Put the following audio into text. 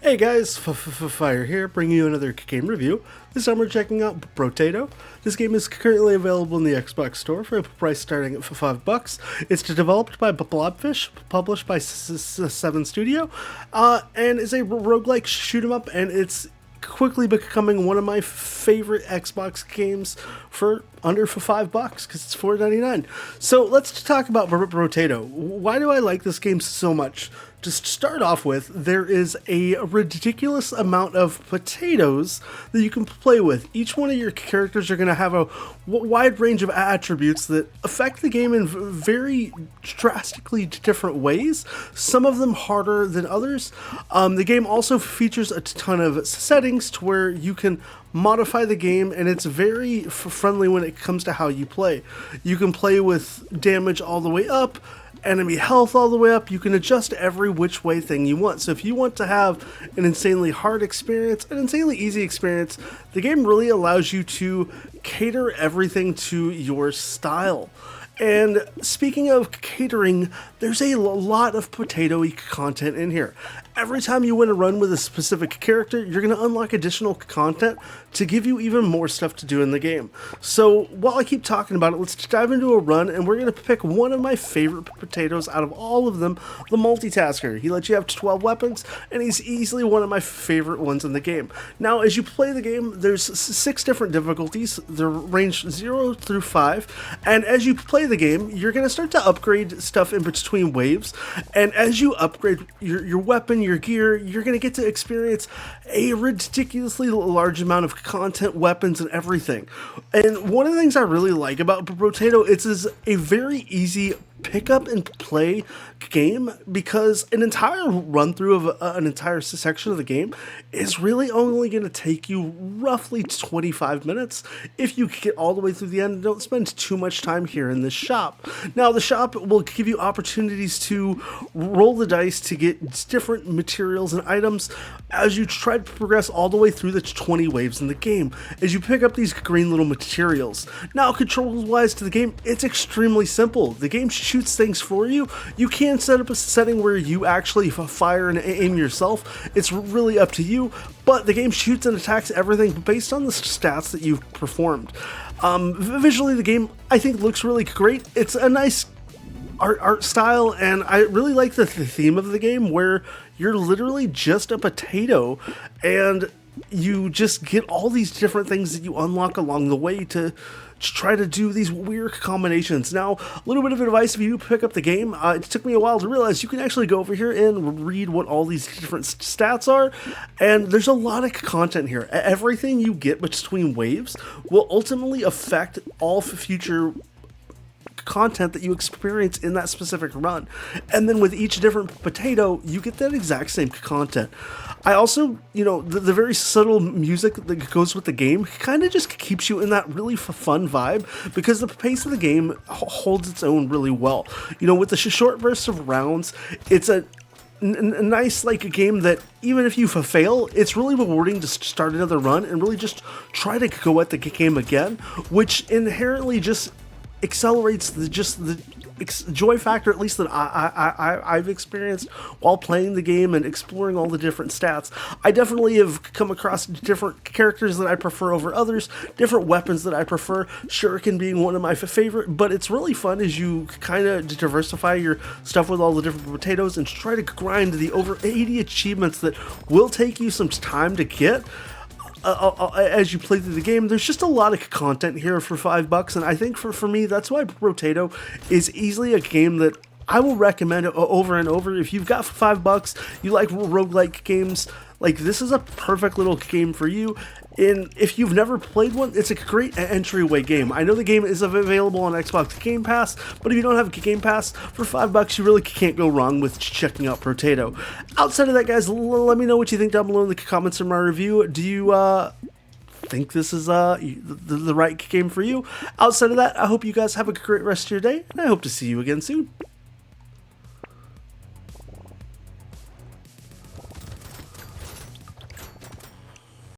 Hey guys, Fire here, bringing you another game review. This time we're checking out Brotato. This game is currently available in the Xbox Store for a price starting at $5. It's developed by Blobfish, published by 7 Studio, and is a roguelike shoot 'em up, and it's quickly becoming one of my favorite Xbox games for under $5 because it's $4.99. So let's talk about Brotato. Why do I like this game so much? To start off with, there is a ridiculous amount of potatoes that you can play with. Each one of your characters are going to have a wide range of attributes that affect the game in very drastically different ways, some of them harder than others. The game also features a ton of settings to where you can modify the game, and it's very friendly when it comes to how you play. You can play with damage all the way up, enemy health all the way up. You can adjust every which way thing you want. So if you want to have an insanely hard experience, an insanely easy experience, the game really allows you to cater everything to your style. And speaking of catering, there's a lot of potato-y content in here. Every time you win a run with a specific character, you're going to unlock additional content to give you even more stuff to do in the game. So while I keep talking about it, let's dive into a run, and we're going to pick one of my favorite potatoes out of all of them, the multitasker. He lets you have 12 weapons, and he's easily one of my favorite ones in the game. Now, as you play the game, there's 6 different difficulties. They're ranged 0 through 5, and as you play the game, you're going to start to upgrade stuff in between waves, and as you upgrade your weapon, your gear, you're going to get to experience a ridiculously large amount of content, weapons, and everything. And one of the things I really like about Brotato is a very easy pick up and play game, because an entire run through of an entire section of the game is really only going to take you roughly 25 minutes if you get all the way through the end and don't spend too much time here in this shop. Now, the shop will give you opportunities to roll the dice to get different materials and items as you try to progress all the way through the 20 waves in the game as you pick up these green little materials. Now, controls wise to the game, it's extremely simple. The game shoots things for you. You can set up a setting where you actually fire and aim yourself. It's really up to you, but the game shoots and attacks everything based on the stats that you've performed. Visually, the game, I think, looks really great. It's a nice art style, and I really like the theme of the game, where you're literally just a potato and you just get all these different things that you unlock along the way to try to do these weird combinations. Now, a little bit of advice if you pick up the game, it took me a while to realize you can actually go over here and read what all these different stats are, and there's a lot of content here. Everything you get between waves will ultimately affect all future content that you experience in that specific run, and then with each different potato you get that exact same content. I also, the very subtle music that goes with the game kind of just keeps you in that really fun vibe, because the pace of the game holds its own really well. With the short bursts of rounds, it's a nice a game that even if you fail, it's really rewarding to start another run and really just try to go at the game again, which inherently just accelerates the joy factor, at least that I've experienced while playing the game and exploring all the different stats. I definitely have come across different characters that I prefer over others, different weapons that I prefer, Shuriken being one of my favorite, but it's really fun as you kind of diversify your stuff with all the different potatoes and try to grind the over 80 achievements that will take you some time to get. As you play through the game, there's just a lot of content here for $5, and I think for me, that's why Brotato is easily a game that I will recommend over and over. If you've got $5, you like roguelike games, this is a perfect little game for you. And if you've never played one, it's a great entryway game. I know the game is available on Xbox Game Pass, but if you don't have Game Pass, for $5, you really can't go wrong with checking out Brotato. Outside of that, guys, let me know what you think down below in the comments of my review. Do you think this is the right game for you? Outside of that, I hope you guys have a great rest of your day, and I hope to see you again soon.